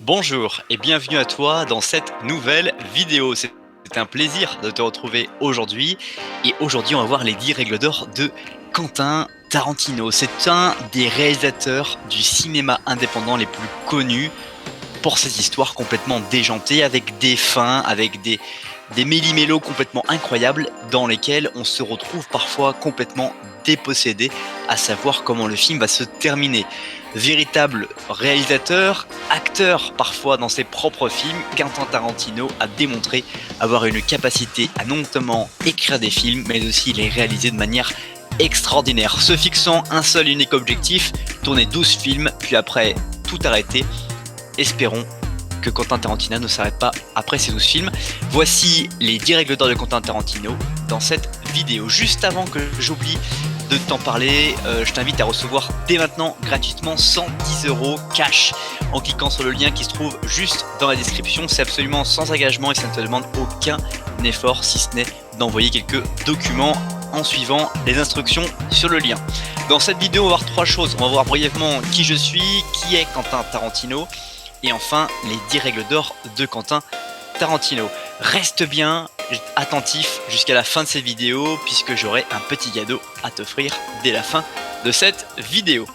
Bonjour et bienvenue à toi dans cette nouvelle vidéo. C'est un plaisir de te retrouver aujourd'hui. Et aujourd'hui, on va voir les 10 règles d'or de Quentin Tarantino. C'est un des réalisateurs du cinéma indépendant les plus connus pour ses histoires complètement déjantées, avec des fins, avec des méli-mélos complètement incroyables dans lesquels on se retrouve parfois complètement dépossédé, à savoir comment le film va se terminer. Véritable réalisateur, acteur parfois dans ses propres films, Quentin Tarantino a démontré avoir une capacité à non seulement écrire des films, mais aussi les réaliser de manière extraordinaire, se fixant un seul et unique objectif, tourner 12 films, puis après tout arrêter. Espérons que Quentin Tarantino ne s'arrête pas après ces 12 films. Voici les 10 règles d'or de Quentin Tarantino dans cette vidéo. Juste avant que j'oublie de t'en parler, je t'invite à recevoir dès maintenant gratuitement 110 € cash en cliquant sur le lien qui se trouve juste dans la description. C'est absolument sans engagement et ça ne te demande aucun effort si ce n'est d'envoyer quelques documents en suivant les instructions sur le lien. Dans cette vidéo, on va voir 3 choses. On va voir brièvement qui je suis, qui est Quentin Tarantino, et enfin les 10 règles d'or de Quentin Tarantino. Reste bien attentif jusqu'à la fin de cette vidéo puisque j'aurai un petit cadeau à t'offrir dès la fin de cette vidéo.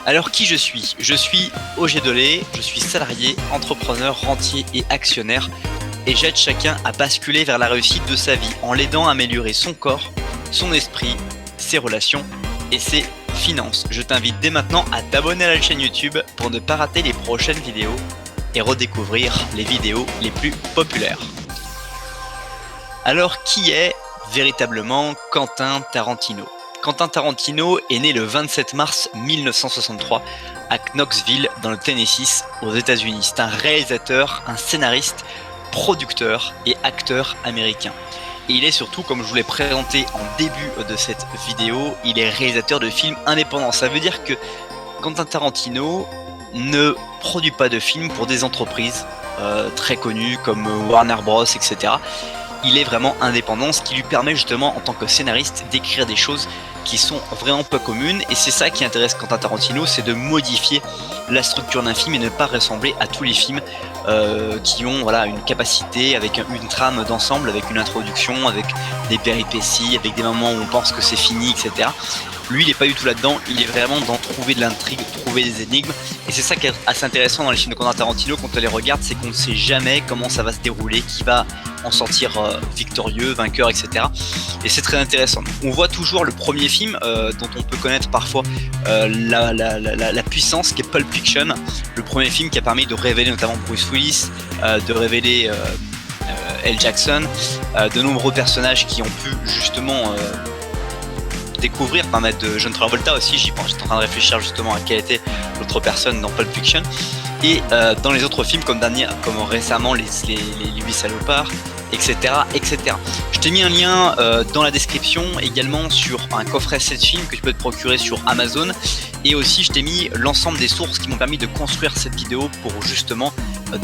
Alors qui je suis? Je suis Auger Dolé, je suis salarié, entrepreneur, rentier et actionnaire et j'aide chacun à basculer vers la réussite de sa vie en l'aidant à améliorer son corps, son esprit, ses relations et ses finances. Je t'invite dès maintenant à t'abonner à la chaîne YouTube pour ne pas rater les prochaines vidéos et redécouvrir les vidéos les plus populaires. Alors qui est véritablement Quentin Tarantino? Quentin Tarantino est né le 27 mars 1963 à Knoxville dans le Tennessee aux États-Unis. C'est un réalisateur, un scénariste, producteur et acteur américain. Et il est surtout, comme je vous l'ai présenté en début de cette vidéo, il est réalisateur de films indépendants. Ça veut dire que Quentin Tarantino ne produit pas de films pour des entreprises très connues comme Warner Bros, etc. Il est vraiment indépendant, ce qui lui permet justement en tant que scénariste d'écrire des choses qui sont vraiment peu communes. Et c'est ça qui intéresse Quentin Tarantino, c'est de modifier la structure d'un film et ne pas ressembler à tous les films qui ont une capacité avec une trame d'ensemble, avec une introduction, avec des péripéties, avec des moments où on pense que c'est fini, etc. Lui, il n'est pas du tout là-dedans, il est vraiment dans trouver de l'intrigue, trouver des énigmes. Et c'est ça qui est assez intéressant dans les films de Quentin Tarantino quand on les regarde, c'est qu'on ne sait jamais comment ça va se dérouler, qui va en sortir victorieux, vainqueur, etc. Et c'est très intéressant. On voit toujours le premier film dont on peut connaître parfois la puissance, qui est Pulp Fiction, le premier film qui a permis de révéler notamment Bruce Willis, de révéler L. Jackson, de nombreux personnages qui ont pu justement découvrir, permettre de John Travolta aussi, j'étais en train de réfléchir justement à quelle était l'autre personne dans Pulp Fiction, et dans les autres films comme récemment les 8 salopards, etc., etc. Je t'ai mis un lien dans la description également sur un coffret 7 films que tu peux te procurer sur Amazon, et aussi je t'ai mis l'ensemble des sources qui m'ont permis de construire cette vidéo pour justement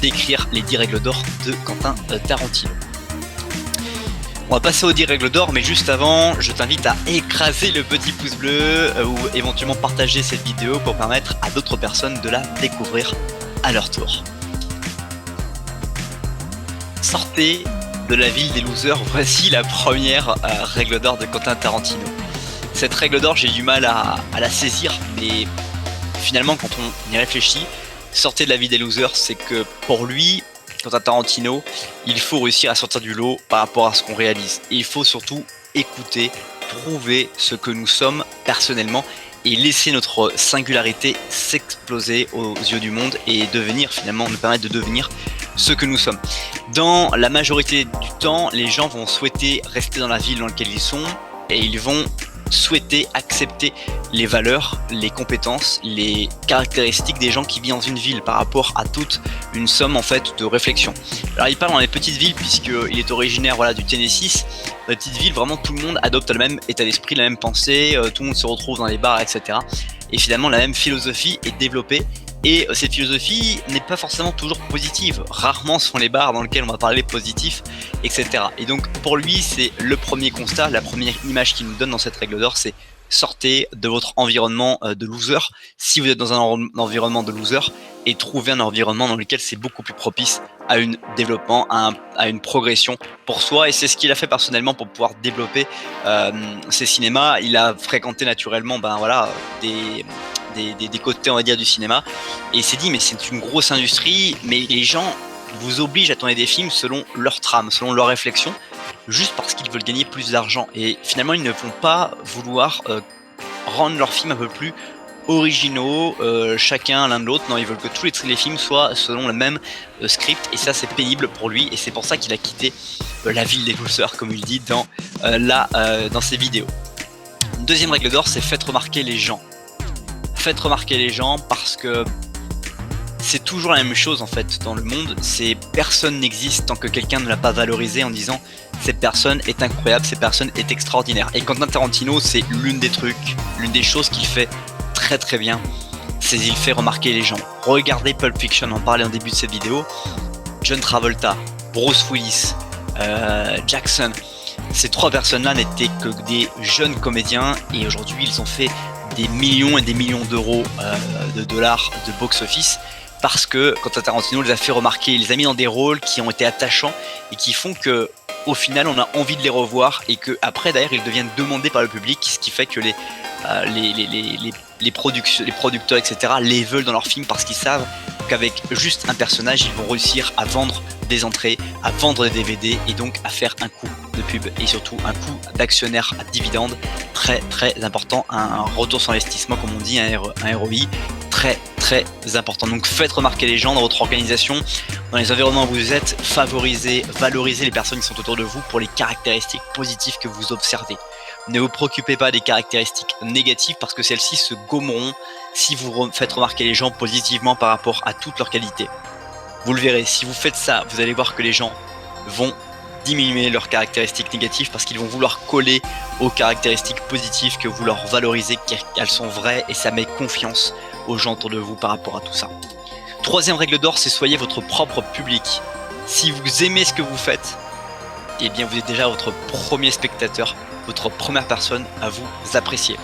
décrire les 10 règles d'or de Quentin Tarantino. On va passer aux 10 règles d'or, mais juste avant, je t'invite à écraser le petit pouce bleu ou éventuellement partager cette vidéo pour permettre à d'autres personnes de la découvrir à leur tour. Sortez de la ville des losers, voici la première règle d'or de Quentin Tarantino. Cette règle d'or, j'ai du mal à la saisir, mais finalement quand on y réfléchit, sortez de la ville des losers, c'est que pour lui, Quentin Tarantino, il faut réussir à sortir du lot par rapport à ce qu'on réalise. Et il faut surtout écouter, trouver ce que nous sommes personnellement et laisser notre singularité s'exploser aux yeux du monde et nous permettre de devenir ce que nous sommes. Dans la majorité du temps, les gens vont souhaiter rester dans la ville dans laquelle ils sont et ils vont souhaiter accepter les valeurs, les compétences, les caractéristiques des gens qui vivent dans une ville par rapport à toute une somme en fait de réflexion. Alors il parle dans les petites villes puisqu'il est originaire du Tennessee. Dans les petites villes, vraiment tout le monde adopte le même état d'esprit, la même pensée, tout le monde se retrouve dans les bars, etc. Et finalement la même philosophie est développée. Et cette philosophie n'est pas forcément toujours positive. Rarement sont les bars dans lesquels on va parler positif, etc. Et donc pour lui, c'est le premier constat, la première image qu'il nous donne dans cette règle d'or, c'est sortez de votre environnement de loser. Si vous êtes dans un environnement de loser, et trouver un environnement dans lequel c'est beaucoup plus propice à un développement, à une progression pour soi. Et c'est ce qu'il a fait personnellement pour pouvoir développer ses cinémas. Il a fréquenté naturellement des côtés, on va dire, du cinéma, et il s'est dit mais c'est une grosse industrie, mais les gens vous obligent à tourner des films selon leur trame, selon leur réflexion, juste parce qu'ils veulent gagner plus d'argent. Et finalement ils ne vont pas vouloir rendre leurs films un peu plus originaux, chacun l'un de l'autre. Non, ils veulent que tous les films soient selon le même script, et ça c'est pénible pour lui, et c'est pour ça qu'il a quitté la ville des douceurs, comme il dit dans ses vidéos. Deuxième règle d'or, c'est faites remarquer les gens. Faites remarquer les gens, parce que c'est toujours la même chose en fait dans le monde. C'est personne n'existe tant que quelqu'un ne l'a pas valorisé en disant cette personne est incroyable, cette personne est extraordinaire. Et Quentin Tarantino, c'est l'une des choses qu'il fait très très bien, c'est qu'il fait remarquer les gens. Regardez Pulp Fiction, on en parlait en début de cette vidéo. John Travolta, Bruce Willis, Jackson, ces trois personnes-là n'étaient que des jeunes comédiens, et aujourd'hui ils ont fait des millions et des millions d'euros, de dollars de box-office, parce que Quentin Tarantino les a fait remarquer, il les a mis dans des rôles qui ont été attachants et qui font que au final on a envie de les revoir, et que après d'ailleurs ils deviennent demandés par le public, ce qui fait que les producteurs etc. les veulent dans leurs films, parce qu'ils savent qu'avec juste un personnage ils vont réussir à vendre des entrées, à vendre des DVD, et donc à faire un coup de pub, et surtout un coup d'actionnaire à dividende très très important, un retour sur investissement comme on dit, un ROI très très important. Donc faites remarquer les gens dans votre organisation, dans les environnements où vous êtes, valorisez les personnes qui sont autour de vous pour les caractéristiques positives que vous observez. Ne vous préoccupez pas des caractéristiques négatives, parce que celles-ci se gommeront si vous faites remarquer les gens positivement par rapport à toutes leurs qualités. Vous le verrez, si vous faites ça, vous allez voir que les gens vont diminuer leurs caractéristiques négatives, parce qu'ils vont vouloir coller aux caractéristiques positives que vous leur valorisez, qu'elles sont vraies, et ça met confiance aux gens autour de vous par rapport à tout ça. Troisième règle d'or, c'est soyez votre propre public. Si vous aimez ce que vous faites, eh bien vous êtes déjà votre premier spectateur, votre première personne à vous apprécier.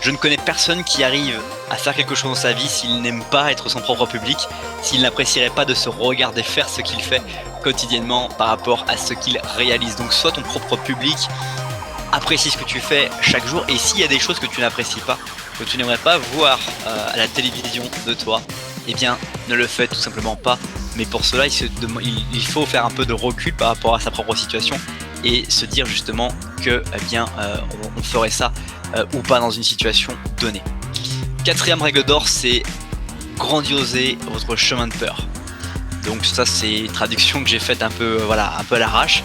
Je ne connais personne qui arrive à faire quelque chose dans sa vie s'il n'aime pas être son propre public, s'il n'apprécierait pas de se regarder faire ce qu'il fait quotidiennement par rapport à ce qu'il réalise. Donc sois ton propre public, apprécie ce que tu fais chaque jour, et s'il y a des choses que tu n'apprécies pas, que tu n'aimerais pas voir à la télévision de toi, eh bien ne le fais tout simplement pas. Mais pour cela il faut faire un peu de recul par rapport à sa propre situation, et se dire justement que on ferait ça ou pas dans une situation donnée. Quatrième règle d'or, c'est grandioser votre chemin de peur. Donc ça c'est une traduction que j'ai faite un peu à l'arrache.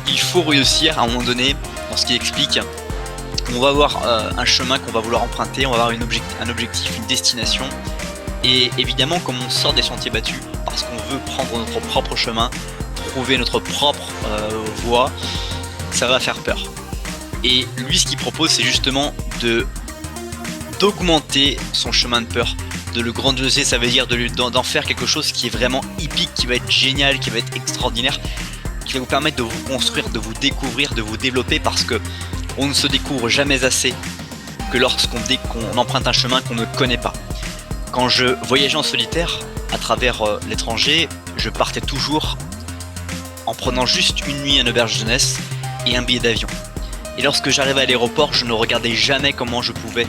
Il faut réussir à un moment donné, dans ce qui explique, on va avoir un chemin qu'on va vouloir emprunter, on va avoir un objectif, une destination, et évidemment comme on sort des sentiers battus, parce qu'on veut prendre notre propre chemin, trouver notre propre voie, ça va faire peur. Et lui ce qu'il propose, c'est justement d'augmenter son chemin de peur, de le grandiosier, ça veut dire d'en faire quelque chose qui est vraiment épique, qui va être génial, qui va être extraordinaire, qui va vous permettre de vous construire, de vous découvrir, de vous développer, parce que on ne se découvre jamais assez que lorsqu'on emprunte un chemin qu'on ne connaît pas. Quand je voyageais en solitaire à travers l'étranger, je partais toujours en prenant juste une nuit à une auberge jeunesse et un billet d'avion. Et lorsque j'arrivais à l'aéroport, je ne regardais jamais comment je pouvais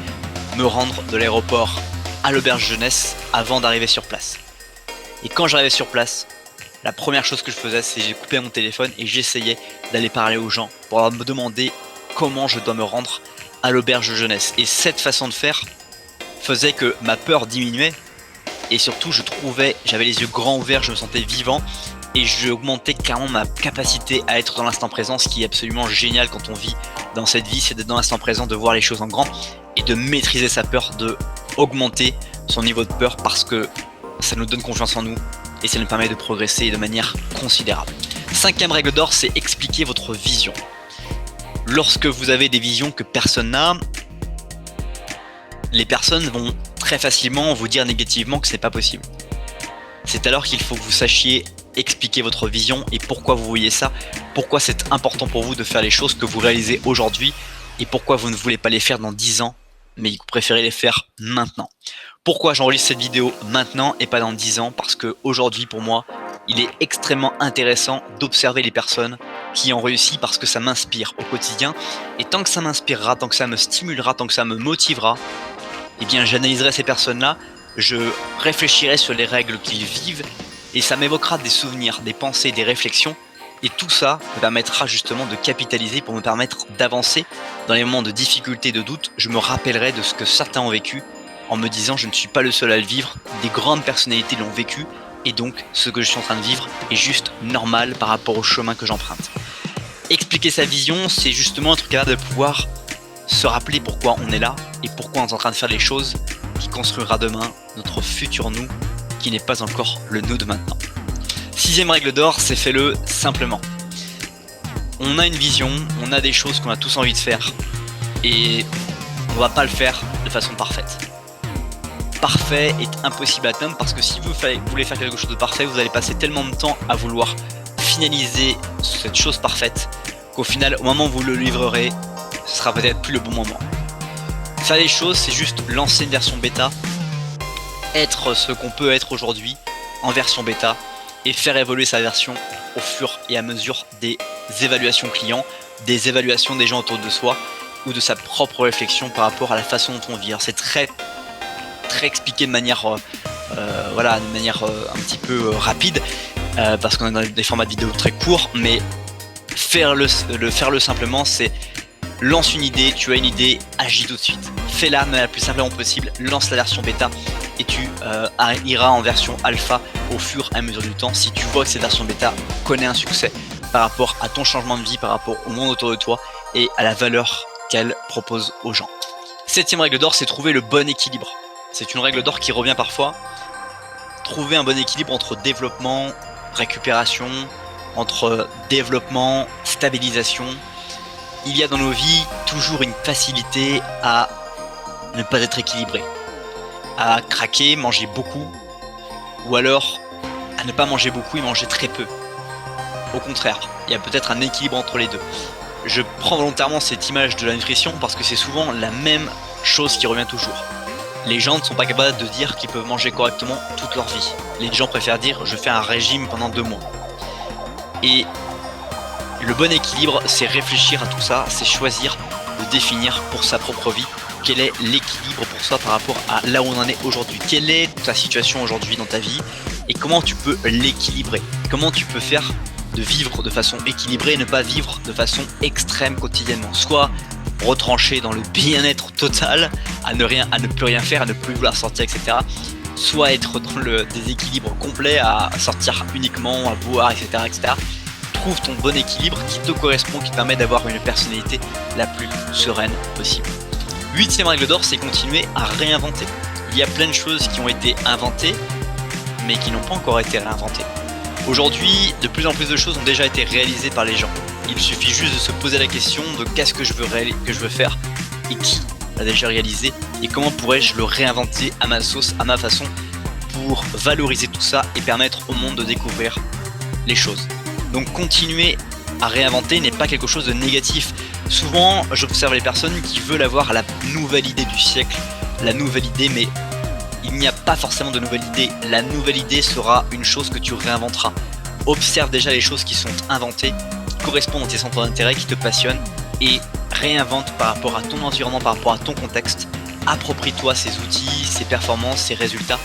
me rendre de l'aéroport à l'auberge jeunesse avant d'arriver sur place. Et quand j'arrivais sur place, la première chose que je faisais, c'est que j'ai coupé mon téléphone et j'essayais d'aller parler aux gens pour me demander comment je dois me rendre à l'auberge jeunesse. Et cette façon de faire faisait que ma peur diminuait, et surtout j'avais les yeux grands ouverts, je me sentais vivant, et j'augmentais clairement ma capacité à être dans l'instant présent, ce qui est absolument génial quand on vit dans cette vie, c'est d'être dans l'instant présent, de voir les choses en grand et de maîtriser sa peur, de augmenter son niveau de peur, parce que ça nous donne confiance en nous et ça nous permet de progresser de manière considérable. Cinquième règle d'or, c'est expliquer votre vision. Lorsque vous avez des visions que personne n'a, les personnes vont très facilement vous dire négativement que c'est pas possible. C'est alors qu'il faut que vous sachiez expliquer votre vision et pourquoi vous voyez ça, pourquoi c'est important pour vous de faire les choses que vous réalisez aujourd'hui, et pourquoi vous ne voulez pas les faire dans 10 ans, mais vous préférez les faire maintenant. Pourquoi j'enregistre cette vidéo maintenant et pas dans 10 ans? Parce qu'aujourd'hui, pour moi, il est extrêmement intéressant d'observer les personnes qui ont réussi parce que ça m'inspire au quotidien. Et tant que ça m'inspirera, tant que ça me stimulera, tant que ça me motivera, eh bien j'analyserai ces personnes-là, je réfléchirai sur les règles qu'ils vivent et ça m'évoquera des souvenirs, des pensées, des réflexions. Et tout ça me permettra justement de capitaliser pour me permettre d'avancer dans les moments de difficulté, de doute. Je me rappellerai de ce que certains ont vécu en me disant je ne suis pas le seul à le vivre, des grandes personnalités l'ont vécu et donc ce que je suis en train de vivre est juste normal par rapport au chemin que j'emprunte. Expliquer sa vision, c'est justement être capable de pouvoir se rappeler pourquoi on est là et pourquoi on est en train de faire les choses qui construira demain notre futur nous qui n'est pas encore le nous de maintenant. 6e règle d'or, c'est fais-le simplement. On a une vision, on a des choses qu'on a tous envie de faire et on va pas le faire de façon parfaite. Parfait est impossible à atteindre parce que si vous voulez faire quelque chose de parfait, vous allez passer tellement de temps à vouloir finaliser cette chose parfaite qu'au final, au moment où vous le livrerez, ce sera peut-être plus le bon moment. Faire les choses, c'est juste lancer une version bêta, être ce qu'on peut être aujourd'hui en version bêta et faire évoluer sa version au fur et à mesure des évaluations clients, des évaluations des gens autour de soi ou de sa propre réflexion par rapport à la façon dont on vit. Alors, c'est très expliqué de manière un petit peu rapide parce qu'on est dans des formats de vidéo très courts, mais faire le simplement, c'est lance une idée, tu as une idée, agis tout de suite. Fais-la de la plus simplement possible, lance la version bêta et tu iras en version alpha au fur et à mesure du temps. Si tu vois que cette version bêta connaît un succès par rapport à ton changement de vie, par rapport au monde autour de toi et à la valeur qu'elle propose aux gens. 7e règle d'or, c'est trouver le bon équilibre. C'est une règle d'or qui revient parfois. Trouver un bon équilibre entre développement, récupération, entre développement, stabilisation. Il y a dans nos vies toujours une facilité à ne pas être équilibré, à craquer, manger beaucoup, ou alors à ne pas manger beaucoup et manger très peu. Au contraire, il y a peut-être un équilibre entre les deux. Je prends volontairement cette image de la nutrition parce que c'est souvent la même chose qui revient toujours. Les gens ne sont pas capables de dire qu'ils peuvent manger correctement toute leur vie. Les gens préfèrent dire je fais un régime pendant 2 mois. Et le bon équilibre, c'est réfléchir à tout ça, c'est choisir de définir pour sa propre vie quel est l'équilibre pour soi par rapport à là où on en est aujourd'hui. Quelle est ta situation aujourd'hui dans ta vie et comment tu peux l'équilibrer. Comment tu peux faire de vivre de façon équilibrée et ne pas vivre de façon extrême quotidiennement. Soit retranché dans le bien-être total, à ne plus rien faire, à ne plus vouloir sortir, etc. Soit être dans le déséquilibre complet, à sortir uniquement, à boire, etc. Trouve ton bon équilibre qui te correspond, qui te permet d'avoir une personnalité la plus sereine possible. 8e règle d'or, c'est continuer à réinventer. Il y a plein de choses qui ont été inventées, mais qui n'ont pas encore été réinventées. Aujourd'hui, de plus en plus de choses ont déjà été réalisées par les gens. Il suffit juste de se poser la question de qu'est-ce que je veux faire et qui l'a déjà réalisé et comment pourrais-je le réinventer à ma sauce, à ma façon pour valoriser tout ça et permettre au monde de découvrir les choses. Donc continuer à réinventer n'est pas quelque chose de négatif. Souvent, j'observe les personnes qui veulent avoir la nouvelle idée du siècle, la nouvelle idée, mais il n'y a pas forcément de nouvelle idée. La nouvelle idée sera une chose que tu réinventeras. Observe déjà les choses qui sont inventées, qui correspondent à tes centres d'intérêt, qui te passionnent, et réinvente par rapport à ton environnement, par rapport à ton contexte. Approprie-toi ces outils, ces performances, ces résultats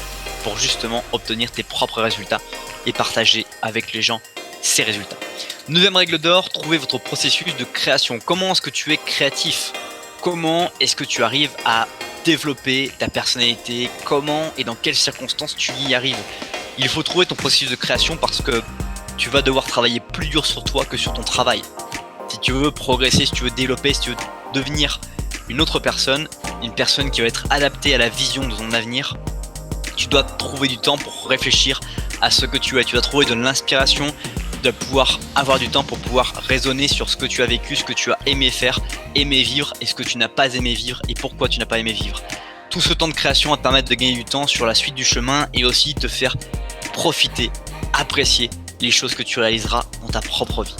pour justement obtenir tes propres résultats et partager avec les gens ces résultats. 9e règle d'or, trouvez votre processus de création. Comment est-ce que tu es créatif? Comment est-ce que tu arrives à développer ta personnalité? Comment et dans quelles circonstances tu y arrives? Il faut trouver ton processus de création parce que tu vas devoir travailler plus dur sur toi que sur ton travail. Si tu veux progresser, si tu veux développer, si tu veux devenir une autre personne, une personne qui va être adaptée à la vision de ton avenir, tu dois trouver du temps pour réfléchir à ce que tu es. Tu dois trouver de l'inspiration, de pouvoir avoir du temps pour pouvoir raisonner sur ce que tu as vécu, ce que tu as aimé faire, aimé vivre et ce que tu n'as pas aimé vivre et pourquoi tu n'as pas aimé vivre. Tout ce temps de création va te permettre de gagner du temps sur la suite du chemin et aussi te faire profiter, apprécier les choses que tu réaliseras dans ta propre vie.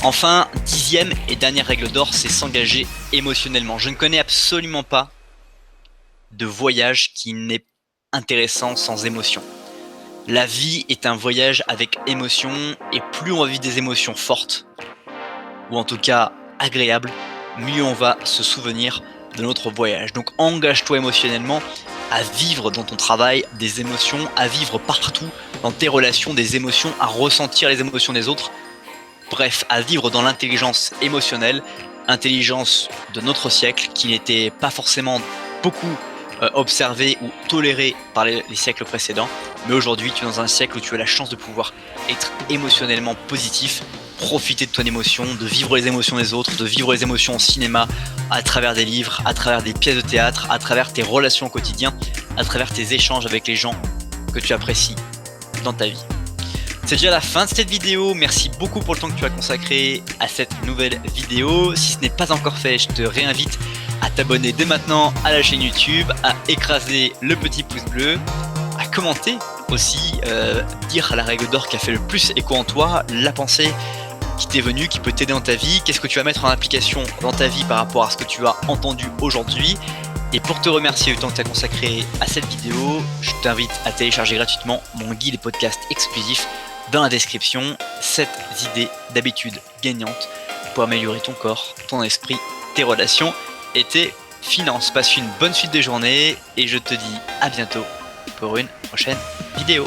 Enfin, 10e et dernière règle d'or, c'est s'engager émotionnellement. Je ne connais absolument pas de voyage qui n'ait intéressant sans émotion. La vie est un voyage avec émotion, et plus on va vivre des émotions fortes, ou en tout cas agréables, mieux on va se souvenir de notre voyage. Donc engage-toi émotionnellement à vivre dans ton travail des émotions, à vivre partout dans tes relations des émotions, à ressentir les émotions des autres. Bref, à vivre dans l'intelligence émotionnelle, intelligence de notre siècle qui n'était pas forcément beaucoup observée ou tolérée par les siècles précédents. Mais aujourd'hui, tu es dans un siècle où tu as la chance de pouvoir être émotionnellement positif, profiter de ton émotion, de vivre les émotions des autres, de vivre les émotions au cinéma, à travers des livres, à travers des pièces de théâtre, à travers tes relations au quotidien, à travers tes échanges avec les gens que tu apprécies dans ta vie. C'est déjà la fin de cette vidéo, merci beaucoup pour le temps que tu as consacré à cette nouvelle vidéo. Si ce n'est pas encore fait, je te réinvite à t'abonner dès maintenant à la chaîne YouTube, à écraser le petit pouce bleu, à commenter aussi, dire la règle d'or qui a fait le plus écho en toi, la pensée qui t'est venue, qui peut t'aider dans ta vie, qu'est-ce que tu vas mettre en application dans ta vie par rapport à ce que tu as entendu aujourd'hui. Et pour te remercier du temps que tu as consacré à cette vidéo, je t'invite à télécharger gratuitement mon guide et podcast exclusif dans la description, 7 idées d'habitudes gagnantes pour améliorer ton corps, ton esprit, tes relations et tes finances. Passe une bonne suite de journée et je te dis à bientôt pour une prochaine vidéo.